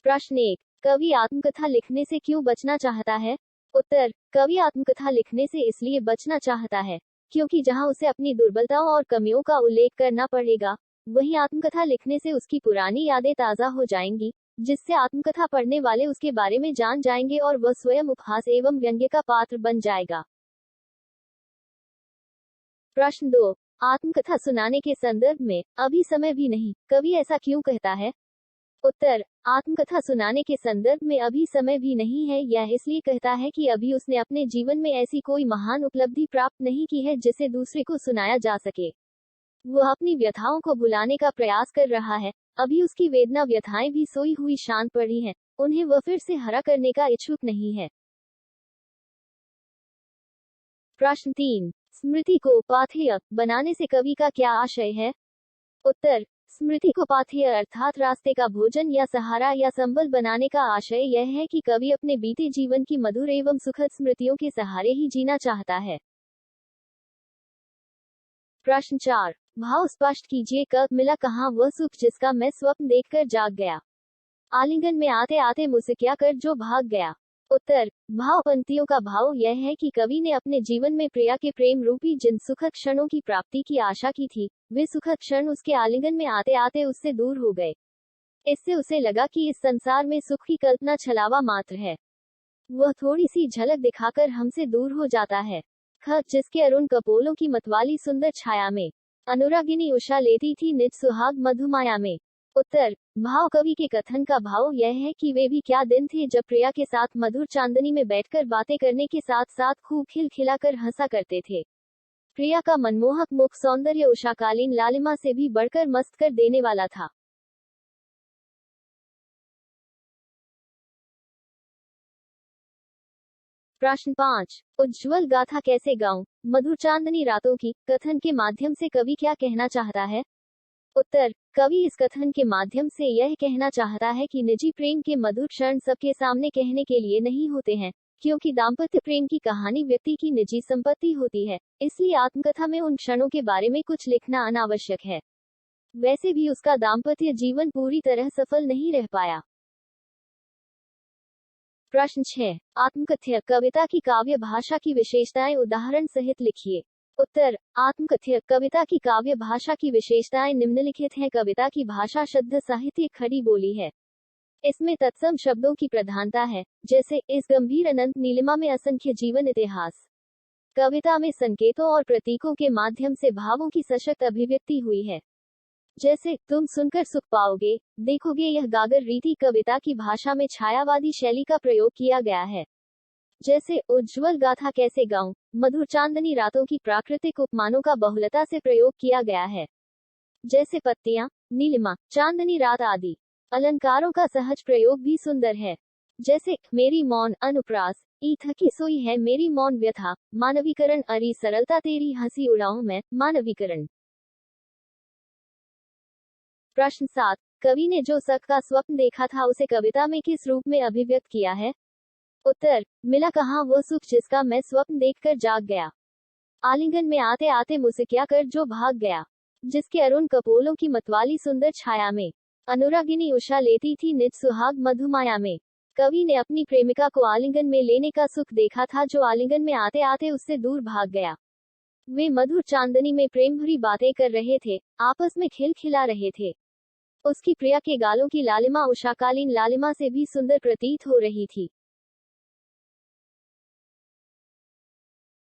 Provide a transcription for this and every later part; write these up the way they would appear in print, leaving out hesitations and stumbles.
प्रश्न 1। कवि आत्मकथा लिखने से क्यों बचना चाहता है? उत्तर। कवि आत्मकथा लिखने से इसलिए बचना चाहता है क्योंकि जहां उसे अपनी दुर्बलताओं और कमियों का उल्लेख करना पड़ेगा, वहीं आत्मकथा लिखने से उसकी पुरानी यादें ताज़ा हो जाएंगी, जिससे आत्मकथा पढ़ने वाले उसके बारे में जान जाएंगे और वह स्वयं उपहास एवं व्यंग्य का पात्र बन जाएगा। प्रश्न 2। आत्मकथा सुनाने के संदर्भ में अभी समय भी नहीं, कवि ऐसा क्यों कहता है? उत्तर। आत्मकथा सुनाने के संदर्भ में अभी समय भी नहीं है, यह इसलिए कहता है कि अभी उसने अपने जीवन में ऐसी कोई महान उपलब्धि प्राप्त नहीं की है जिसे दूसरे को सुनाया जा सके। वह अपनी व्यथाओं को भुलाने का प्रयास कर रहा है। अभी उसकी वेदना व्यथाएं भी सोई हुई शांत पड़ी हैं, उन्हें वह फिर से हरा करने का इच्छुक नहीं है। प्रश्न 3। स्मृति को पाथेय बनाने से कवि का क्या आशय है? उत्तर। स्मृति को पाथेय अर्थात रास्ते का भोजन या सहारा या संबल बनाने का आशय यह है कि कवि अपने बीते जीवन की मधुर एवं सुखद स्मृतियों के सहारे ही जीना चाहता है। प्रश्न 4। भाव स्पष्ट कीजिए। कब मिला कहाँ वह सुख जिसका मैं स्वप्न देखकर जाग गया? आलिंगन में आते आते मुझसे क्या कर जो भाग गया? उत्तर। भाव पंक्तियों का भाव यह है कि कवि ने अपने जीवन में प्रिया के प्रेम रूपी जिन सुखद क्षणों की प्राप्ति की आशा की थी, वे सुखद क्षण उसके आलिंगन में आते आते उससे दूर हो गए। इससे उसे लगा कि इस संसार में सुख की कल्पना छलावा मात्र है। वह थोड़ी सी झलक दिखाकर हमसे दूर हो जाता है। ख। जिसके अरुण कपोलों की मतवाली सुंदर छाया में अनुरागिनी उषा लेती थी निज सुहाग मधुमाया में। उत्तर। भाव कवि के कथन का भाव यह है कि वे भी क्या दिन थे जब प्रिया के साथ मधुर चांदनी में बैठकर बातें करने के साथ साथ खूब खिलखिलाकर हंसा करते थे। प्रिया का मनमोहक मुख सौंदर्य उषाकालीन लालिमा से भी बढ़कर मस्त कर देने वाला था। प्रश्न 5। उज्ज्वल गाथा कैसे गाऊं, मधुर चांदनी रातों की कथन के माध्यम से कवि क्या कहना चाहता है? उत्तर। कवि इस कथन के माध्यम से यह कहना चाहता है कि निजी प्रेम के मधुर क्षण सबके सामने कहने के लिए नहीं होते हैं, क्योंकि दाम्पत्य प्रेम की कहानी व्यक्ति की निजी संपत्ति होती है, इसलिए आत्मकथा में उन क्षणों के बारे में कुछ लिखना अनावश्यक है। वैसे भी उसका दाम्पत्य जीवन पूरी तरह सफल नहीं रह पाया। प्रश्न 6। आत्मकथ्य कविता की काव्य भाषा की विशेषताएं उदाहरण सहित लिखिए। उत्तर। आत्मकथ्य कविता की काव्य भाषा की विशेषताएं निम्नलिखित हैं। कविता की भाषा शुद्ध साहित्यिक खड़ी बोली है। इसमें तत्सम शब्दों की प्रधानता है, जैसे इस गंभीर अनंत नीलिमा में असंख्य जीवन इतिहास। कविता में संकेतों और प्रतीकों के माध्यम से भावों की सशक्त अभिव्यक्ति हुई है, जैसे तुम सुनकर सुख पाओगे, देखोगे यह गागर रीति। कविता की भाषा में छायावादी शैली का प्रयोग किया गया है, जैसे उज्ज्वल गाथा कैसे गाऊं, मधुर चांदनी रातों की प्राकृतिक उपमानों का बहुलता से प्रयोग किया गया है, जैसे पत्तियां, नीलिमा, चांदनी रात आदि। अलंकारों का सहज प्रयोग भी सुंदर है, जैसे मेरी मौन अनुप्रास, ई थकी सोई है मेरी मौन व्यथा, मानवीकरण अरी सरलता तेरी हंसी उड़ाऊं मैं, मानवीकरण। प्रश्न 7। कवि ने जो सख का स्वप्न देखा था उसे कविता में किस रूप में अभिव्यक्त किया है? उत्तर। मिला कहाँ वह सुख जिसका मैं स्वप्न देखकर जाग गया? आलिंगन में आते आते मुझसे क्या कर जो भाग गया? जिसके अरुण कपोलों की मतवाली सुंदर छाया में अनुरागिनी उषा लेती थी निज सुहाग मधुमाया में। कवि ने अपनी प्रेमिका को आलिंगन में लेने का सुख देखा था, जो आलिंगन में आते आते उससे दूर भाग गया। वे मधुर चांदनी में प्रेम भरी बातें कर रहे थे, आपस में खिलखिला रहे थे। उसकी प्रिया के गालों की लालिमा उषाकालीन लालिमा से भी सुंदर प्रतीत हो रही थी।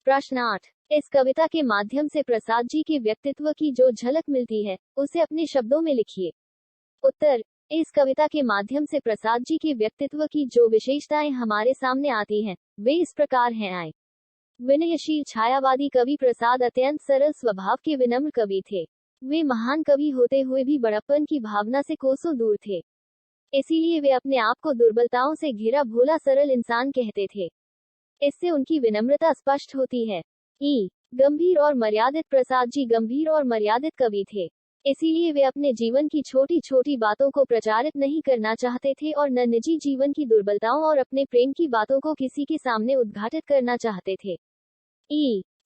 प्रश्न 8। इस कविता के माध्यम से प्रसाद जी के व्यक्तित्व की जो झलक मिलती है, उसे अपने शब्दों में लिखिए। उत्तर। इस कविता के माध्यम से प्रसाद जी के व्यक्तित्व की जो विशेषताएं हमारे सामने आती हैं, वे इस प्रकार हैं। आए विनयशील छायावादी कवि प्रसाद अत्यंत सरल स्वभाव के विनम्र कवि थे। वे महान कवि होते हुए भी बड़प्पन की भावना से कोसों दूर थे, इसीलिए वे अपने आप को दुर्बलताओं से घिरा भोला सरल इंसान कहते थे। इससे उनकी विनम्रता स्पष्ट होती है। गंभीर और मर्यादित प्रसाद जी गंभीर और मर्यादित कवि थे, इसीलिए वे अपने जीवन की छोटी छोटी बातों को प्रचारित नहीं करना चाहते थे और न निजी जीवन की दुर्बलताओं और अपने प्रेम की बातों को किसी के सामने उद्घाटित करना चाहते थे।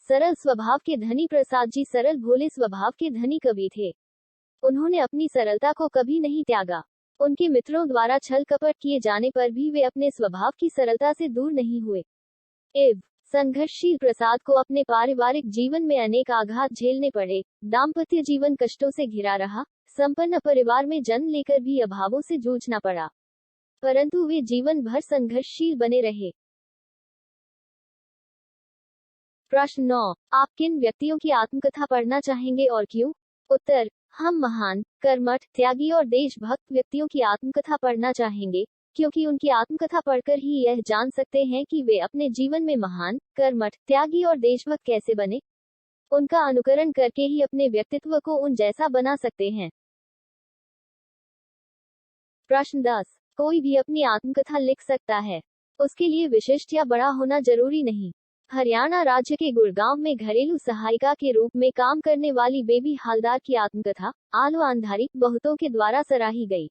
सरल स्वभाव के धनी प्रसाद जी सरल भोले स्वभाव के धनी कवि थे। उन्होंने अपनी सरलता को कभी नहीं त्यागा। उनके मित्रों द्वारा छल कपट किए जाने पर भी वे अपने स्वभाव की सरलता से दूर नहीं हुए। एव संघर्षशील प्रसाद को अपने पारिवारिक जीवन में अनेक आघात झेलने पड़े। दाम्पत्य जीवन कष्टों से घिरा रहा। संपन्न परिवार में जन्म लेकर भी अभावों से जूझना पड़ा, परंतु वे जीवन भर संघर्षशील बने रहे। प्रश्न 9। आप किन व्यक्तियों की आत्मकथा पढ़ना चाहेंगे और क्यों? उत्तर, हम महान, कर्मठ, त्यागी और देशभक्त व्यक्तियों की आत्मकथा पढ़ना चाहेंगे, क्योंकि उनकी आत्मकथा पढ़कर ही यह जान सकते हैं कि वे अपने जीवन में महान, कर्मठ, त्यागी और देशभक्त कैसे बने। उनका अनुकरण करके ही अपने व्यक्तित्व को उन जैसा बना सकते हैं। प्रश्न 10। कोई भी अपनी आत्मकथा लिख सकता है। उसके लिए विशिष्ट या बड़ा होना जरूरी नहीं। हरियाणा राज्य के गुड़गांव में घरेलू सहायिका के रूप में काम करने वाली बेबी हालदार की आत्मकथा आलू अंधारी बहुतों के द्वारा सराही गई।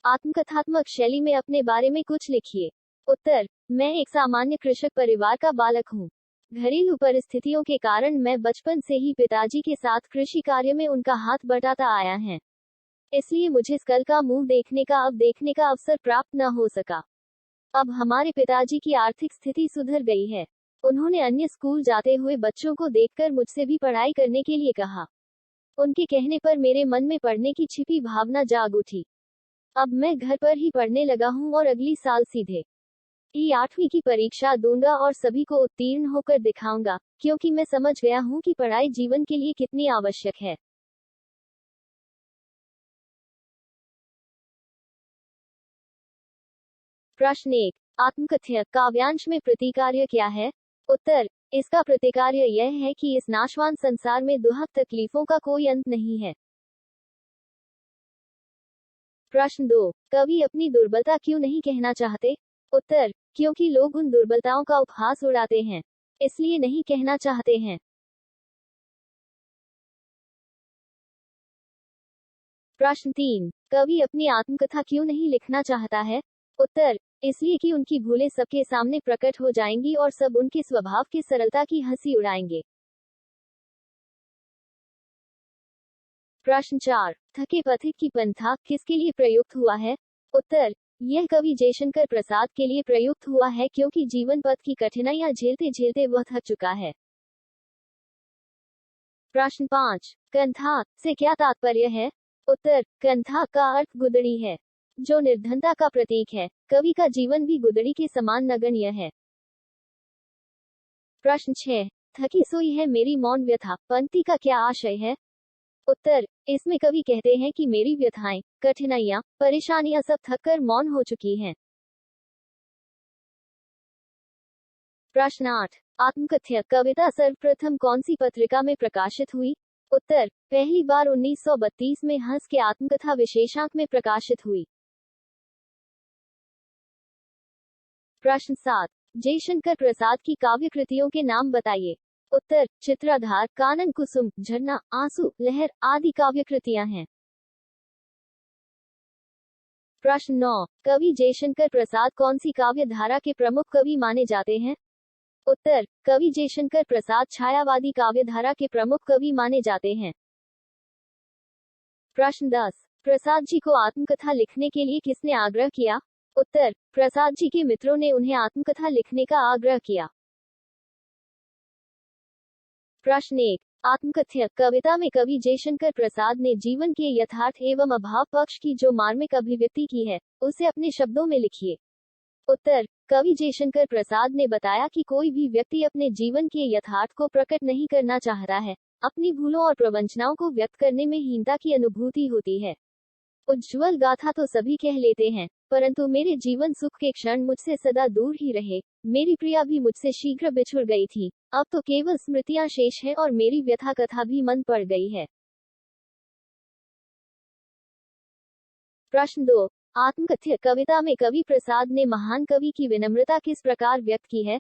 आत्मकथात्मक शैली में अपने बारे में कुछ लिखिए। उत्तर, मैं एक सामान्य कृषक परिवार का बालक हूँ। घरेलू परिस्थितियों के कारण मैं बचपन से ही पिताजी के साथ कृषि कार्य में उनका हाथ बटाता आया है, इसलिए मुझे कल का मुंह देखने का अवसर प्राप्त न हो सका। अब हमारे पिताजी की आर्थिक स्थिति सुधर गई है। उन्होंने अन्य स्कूल जाते हुए बच्चों को देखकर मुझसे भी पढ़ाई करने के लिए कहा। उनके कहने पर मेरे मन में पढ़ने की छिपी भावना जाग उठी। अब मैं घर पर ही पढ़ने लगा हूँ और अगली साल सीधे 8वीं की परीक्षा दूंगा और सभी को उत्तीर्ण होकर दिखाऊंगा, क्योंकि मैं समझ गया हूँ कि पढ़ाई जीवन के लिए कितनी आवश्यक है। प्रश्न 1। आत्मकथ्य काव्यांश में प्रतिकार्य क्या है? उत्तर, इसका प्रतिकार्य यह है कि इस नाशवान संसार में दुहक तकलीफों का कोई अंत नहीं है। प्रश्न 2। कवि अपनी दुर्बलता क्यों नहीं कहना चाहते? उत्तर, क्योंकि लोग उन दुर्बलताओं का उपहास उड़ाते हैं, इसलिए नहीं कहना चाहते हैं। प्रश्न 3। कवि अपनी आत्मकथा क्यों नहीं लिखना चाहता है? उत्तर, इसलिए कि उनकी भूलें सबके सामने प्रकट हो जाएंगी और सब उनके स्वभाव की सरलता की हंसी उड़ाएंगे। प्रश्न 4। थके पथिक की पंथा किसके लिए प्रयुक्त हुआ है? उत्तर, यह कवि जयशंकर प्रसाद के लिए प्रयुक्त हुआ है, क्योंकि जीवन पथ की कठिनाइयां झेलते झेलते वह थक चुका है। प्रश्न 5। कंथा से क्या तात्पर्य है? उत्तर, कंथा का अर्थ गुदड़ी है, जो निर्धनता का प्रतीक है। कवि का जीवन भी गुदड़ी के समान नगण्य है। प्रश्न 6। थकी सोई है मेरी मौन व्यथा पंक्ति का क्या आशय है? उत्तर, इसमें कवि कहते हैं कि मेरी व्यथाएं, कठिनाइयां, परेशानियां सब थक कर मौन हो चुकी हैं। प्रश्न 8। आत्मकथ्य कविता सर्वप्रथम कौन सी पत्रिका में प्रकाशित हुई? उत्तर, पहली बार 1932 में हंस के आत्मकथा विशेषांक में प्रकाशित हुई। प्रश्न 7। जयशंकर प्रसाद की काव्य कृतियों के नाम बताइए। उत्तर, चित्राधार, कानन कुसुम, झरना, आंसू, लहर आदि काव्य कृतियां हैं। प्रश्न 9। कवि जयशंकर प्रसाद कौन सी काव्य धारा के प्रमुख कवि माने जाते हैं? उत्तर, कवि जयशंकर प्रसाद छायावादी काव्य धारा के प्रमुख कवि माने जाते हैं। प्रश्न 10। प्रसाद जी को आत्मकथा लिखने के लिए किसने आग्रह किया? उत्तर, प्रसाद जी के मित्रों ने उन्हें आत्मकथा लिखने का आग्रह किया। प्रश्न 1। आत्मकथ्य कविता में कवि जयशंकर प्रसाद ने जीवन के यथार्थ एवं अभाव पक्ष की जो मार्मिक अभिव्यक्ति की है, उसे अपने शब्दों में लिखिए। उत्तर, कवि जयशंकर प्रसाद ने बताया कि कोई भी व्यक्ति अपने जीवन के यथार्थ को प्रकट नहीं करना चाहता है। अपनी भूलों और प्रवंचनाओं को व्यक्त करने में हीनता की अनुभूति होती है। उज्ज्वल गाथा तो सभी कह लेते हैं, परंतु मेरे जीवन सुख के क्षण मुझसे सदा दूर ही रहे। मेरी प्रिया भी मुझसे शीघ्र बिछुड़ गई थी। अब तो केवल स्मृतियां शेष हैं और मेरी व्यथा कथा भी मन पड़ गई है। प्रश्न 2। आत्मकथ्य कविता में कवि प्रसाद ने महान कवि की विनम्रता किस प्रकार व्यक्त की है?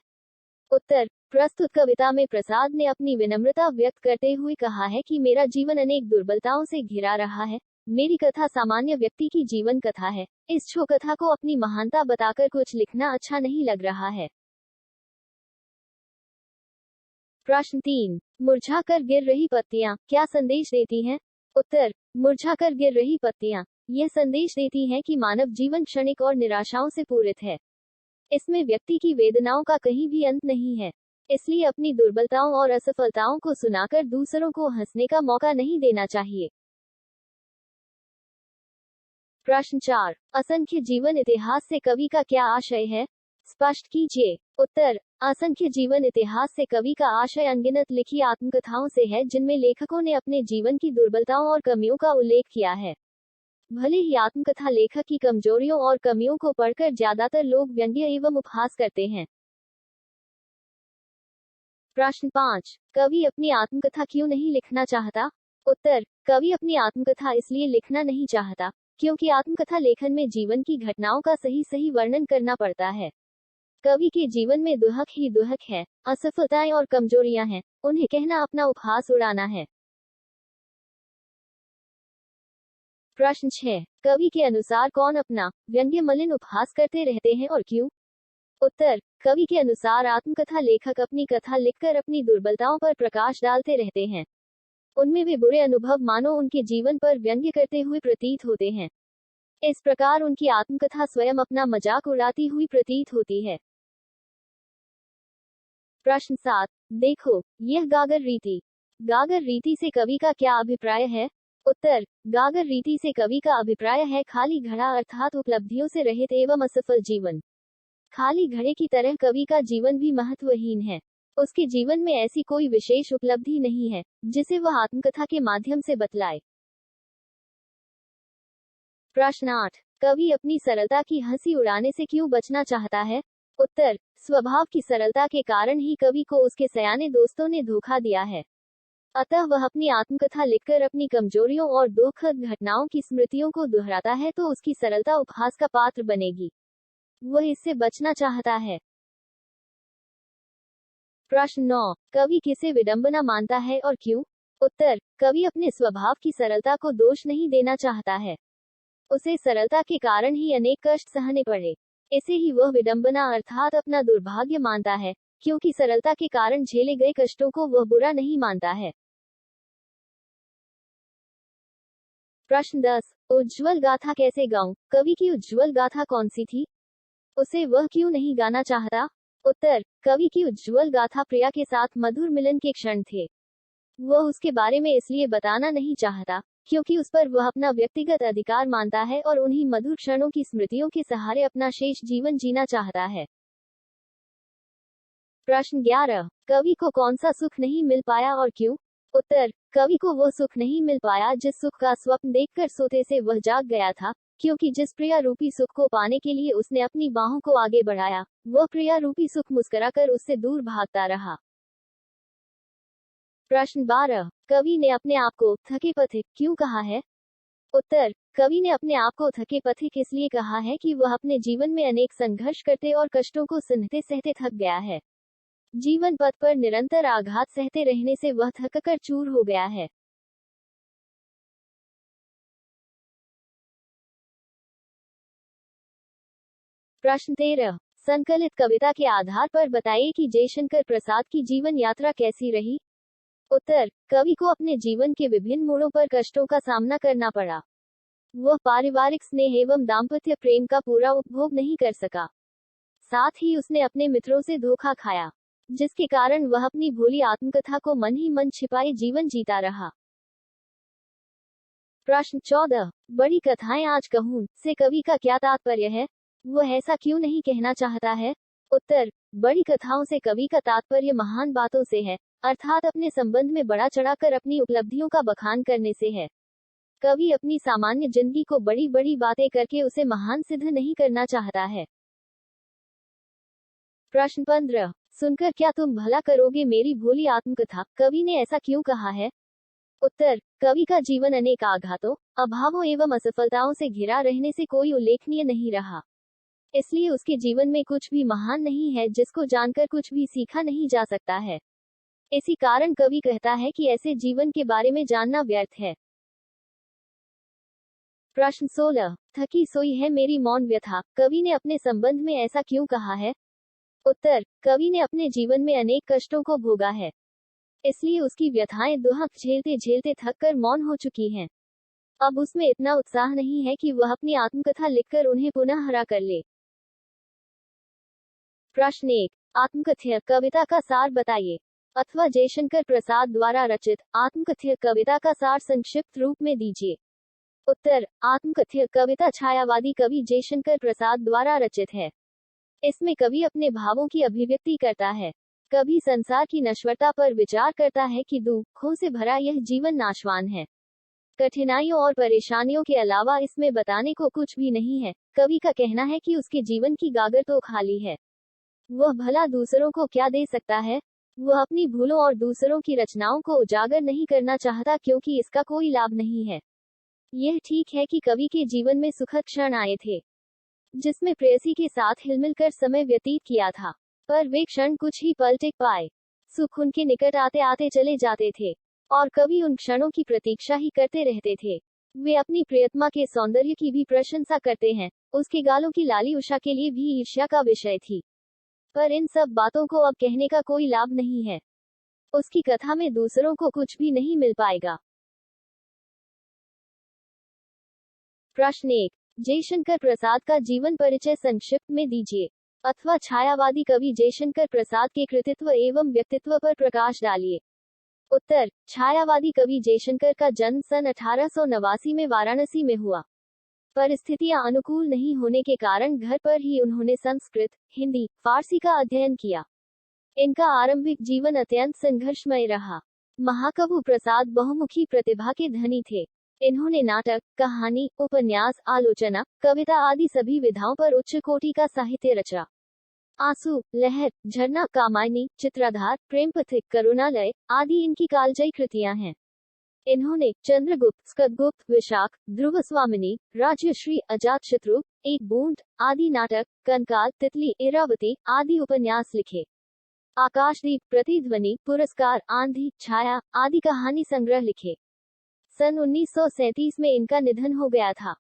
उत्तर, प्रस्तुत कविता में प्रसाद ने अपनी विनम्रता व्यक्त करते हुए कहा है कि मेरा जीवन अनेक दुर्बलताओं से घिरा रहा है। मेरी कथा सामान्य व्यक्ति की जीवन कथा है। इस छो कथा को अपनी महानता बताकर कुछ लिखना अच्छा नहीं लग रहा है। प्रश्न 3। मुरझाकर गिर रही पत्तियां क्या संदेश देती हैं? उत्तर, मुरझाकर गिर रही पत्तियां यह संदेश देती हैं कि मानव जीवन क्षणिक और निराशाओं से पूरित है। इसमें व्यक्ति की वेदनाओं का कहीं भी अंत नहीं है। इसलिए अपनी दुर्बलताओं और असफलताओं को सुनाकर दूसरों को हंसने का मौका नहीं देना चाहिए। प्रश्न 4। असंख्य जीवन इतिहास से कवि का क्या आशय है? स्पष्ट कीजिए। उत्तर। असंख्य जीवन इतिहास से कवि का आशय अनगिनत लिखी आत्मकथाओं से है, जिनमें लेखकों ने अपने जीवन की दुर्बलताओं और कमियों का उल्लेख किया है। भले ही आत्मकथा लेखक की कमजोरियों और कमियों को पढ़कर ज्यादातर लोग व्यंग्य एवं उपहास करते हैं। प्रश्न 5। कवि अपनी आत्मकथा क्यों नहीं लिखना चाहता? उत्तर। कवि अपनी आत्मकथा इसलिए लिखना नहीं चाहता क्योंकि आत्मकथा लेखन में जीवन की घटनाओं का सही वर्णन करना पड़ता है। कवि के जीवन में दुहक ही दुहक है, असफलताएं और कमजोरियां हैं, उन्हें कहना अपना उपहास उड़ाना है। प्रश्न 6। कवि के अनुसार कौन अपना व्यंग्य मलिन उपहास करते रहते हैं और क्यों? उत्तर। कवि के अनुसार आत्मकथा लेखक अपनी कथा लिखकर अपनी दुर्बलताओं पर प्रकाश डालते रहते हैं। उनमें वे बुरे अनुभव मानो उनके जीवन पर व्यंग्य करते हुए प्रतीत होते हैं। इस प्रकार उनकी आत्मकथा स्वयं अपना मजाक उड़ाती हुई प्रतीत होती है। प्रश्न 7। देखो, यह गागर रीति। गागर रीति से कवि का क्या अभिप्राय है? उत्तर। गागर रीति से कवि का अभिप्राय है खाली घड़ा, अर्थात उपलब्धियों से रहित एवं असफल जीवन। खाली घड़े की तरह कवि का जीवन भी महत्वहीन है। उसके जीवन में ऐसी कोई विशेष उपलब्धि नहीं है जिसे वह आत्मकथा के माध्यम से बतलाए। प्रश्न 8। कवि अपनी सरलता की हंसी उड़ाने से क्यों बचना चाहता है? उत्तर। स्वभाव की सरलता के कारण ही कवि को उसके सयाने दोस्तों ने धोखा दिया है। अतः वह अपनी आत्मकथा लिखकर अपनी कमजोरियों और दुखद घटनाओं की स्मृतियों को दोहराता है तो उसकी सरलता उपहास का पात्र बनेगी। वह इससे बचना चाहता है। प्रश्न 9। कवि किसे विडंबना मानता है और क्यों? उत्तर। कवि अपने स्वभाव की सरलता को दोष नहीं देना चाहता है। उसे सरलता के कारण ही अनेक कष्ट सहने पड़े। इसे ही वह विडंबना अर्थात अपना दुर्भाग्य मानता है, क्योंकि सरलता के कारण झेले गए कष्टों को वह बुरा नहीं मानता है। प्रश्न 10। उज्ज्वल गाथा कैसे गाऊं? कवि की उज्ज्वल गाथा कौन सी थी? उसे वह क्यों नहीं गाना चाहता? उत्तर। कवि की उज्ज्वल गाथा प्रिया के साथ मधुर मिलन के क्षण थे। वह उसके बारे में इसलिए बताना नहीं चाहता क्योंकि उस पर वह अपना व्यक्तिगत अधिकार मानता है और उन्हीं मधुर क्षणों की स्मृतियों के सहारे अपना शेष जीवन जीना चाहता है। प्रश्न 11। कवि को कौन सा सुख नहीं मिल पाया और क्यों? उत्तर। कवि को वह सुख नहीं मिल पाया जिस सुख का स्वप्न देखकर सोते से वह जाग गया था, क्योंकि जिस प्रिया रूपी सुख को पाने के लिए उसने अपनी बाहों को आगे बढ़ाया, वह प्रिया रूपी सुख मुस्कुराकर उससे दूर भागता रहा। प्रश्न 12। कवि ने अपने आप को थके पथिक क्यों कहा है? उत्तर। कवि ने अपने आप को थके पथिक इसलिए कहा है कि वह अपने जीवन में अनेक संघर्ष करते और कष्टों को सहते सहते थक गया है। जीवन पथ पर निरंतर आघात सहते रहने से वह थककर चूर हो गया है। प्रश्न 13। संकलित कविता के आधार पर बताइए कि जयशंकर प्रसाद की जीवन यात्रा कैसी रही? उत्तर। कवि को अपने जीवन के विभिन्न मोड़ों पर कष्टों का सामना करना पड़ा। वह पारिवारिक स्नेह एवं दाम्पत्य प्रेम का पूरा उपभोग नहीं कर सका। साथ ही उसने अपने मित्रों से धोखा खाया, जिसके कारण वह अपनी भोली आत्मकथा को मन ही मन छिपाए जीवन जीता रहा। प्रश्न 14। बड़ी कथाएं आज कहूं से कवि का क्या तात्पर्य है? वह ऐसा क्यों नहीं कहना चाहता है? उत्तर। बड़ी कथाओं से कवि का तात्पर्य महान बातों से है, अर्थात अपने संबंध में बड़ा चढ़ाकर अपनी उपलब्धियों का बखान करने से है। कवि अपनी सामान्य जिंदगी को बड़ी बड़ी बातें करके उसे महान सिद्ध नहीं करना चाहता है। प्रश्न 15। सुनकर क्या तुम भला करोगे मेरी भोली आत्मकथा, कवि ने ऐसा क्यों कहा है? उत्तर। कवि का जीवन अनेक आघातों, अभावों एवं असफलताओं से घिरा रहने से कोई उल्लेखनीय नहीं रहा। इसलिए उसके जीवन में कुछ भी महान नहीं है जिसको जानकर कुछ भी सीखा नहीं जा सकता है। इसी कारण कवि कहता है कि ऐसे जीवन के बारे में जानना व्यर्थ है। प्रश्न 16। थकी सोई है मेरी मौन व्यथा, कवि ने अपने संबंध में ऐसा क्यों कहा है? उत्तर। कवि ने अपने जीवन में अनेक कष्टों को भोगा है, इसलिए उसकी व्यथाएं दुहक झेलते झेलते थक कर मौन हो चुकी हैं। अब उसमें इतना उत्साह नहीं है कि वह अपनी आत्मकथा लिखकर उन्हें पुनः हरा कर ले। प्रश्न 1। आत्मकथ्य कविता का सार बताइए। अथवा जयशंकर प्रसाद द्वारा रचित आत्मकथ्य कविता का सार संक्षिप्त रूप में दीजिए। उत्तर। आत्मकथ्य कविता छायावादी कवि जयशंकर प्रसाद द्वारा रचित है। इसमें कवि अपने भावों की अभिव्यक्ति करता है। कवि संसार की नश्वरता पर विचार करता है कि दुखों से भरा यह जीवन नाशवान है। कठिनाइयों और परेशानियों के अलावा इसमें बताने को कुछ भी नहीं है। कवि का कहना है कि उसके जीवन की गागर तो खाली है। वह भला दूसरों को क्या दे सकता है। वह अपनी भूलों और दूसरों की रचनाओं को उजागर नहीं करना चाहता क्योंकि इसका कोई लाभ नहीं है। यह ठीक है कि कवि के जीवन में सुखद क्षण आए थे, जिसमें प्रेयसी के साथ हिलमिल कर समय व्यतीत किया था, पर वे क्षण कुछ ही पल टिक पाए। सुख उनके निकट आते आते चले जाते थे और कवि उन क्षणों की प्रतीक्षा ही करते रहते थे। वे अपनी प्रियतमा के सौंदर्य की भी प्रशंसा करते हैं। उसके गालों की लाली उषा के लिए भी ईर्ष्या का विषय थी, पर इन सब बातों को अब कहने का कोई लाभ नहीं है। उसकी कथा में दूसरों को कुछ भी नहीं मिल पाएगा। प्रश्न 1। जयशंकर प्रसाद का जीवन परिचय संक्षिप्त में दीजिए। अथवा छायावादी कवि जयशंकर प्रसाद के कृतित्व एवं व्यक्तित्व पर प्रकाश डालिए। उत्तर। छायावादी कवि जयशंकर का जन्म सन 1889 में वाराणसी में हुआ। परिस्थितियां अनुकूल नहीं होने के कारण घर पर ही उन्होंने संस्कृत, हिंदी, फारसी का अध्ययन किया। इनका आरंभिक जीवन अत्यंत संघर्षमय रहा। महाकवि प्रसाद बहुमुखी प्रतिभा के धनी थे। इन्होंने नाटक, कहानी, उपन्यास, आलोचना, कविता आदि सभी विधाओं पर उच्च कोटि का साहित्य रचा। आंसू, लहर, झरना, कामायनी, चित्राधार, प्रेमपथिक, करुणालय आदि इनकी कालजयी कृतियां हैं। इन्होंने चंद्रगुप्त, स्कंदगुप्त, विशाख, ध्रुवस्वामिनी, राज्यश्री, अजातशत्रु, एक बूंद आदि नाटक, कंकाल, तितली, इरावती आदि उपन्यास लिखे। आकाशदीप, प्रतिध्वनि, पुरस्कार, आंधी, छाया आदि कहानी संग्रह लिखे। सन 1937 में इनका निधन हो गया था।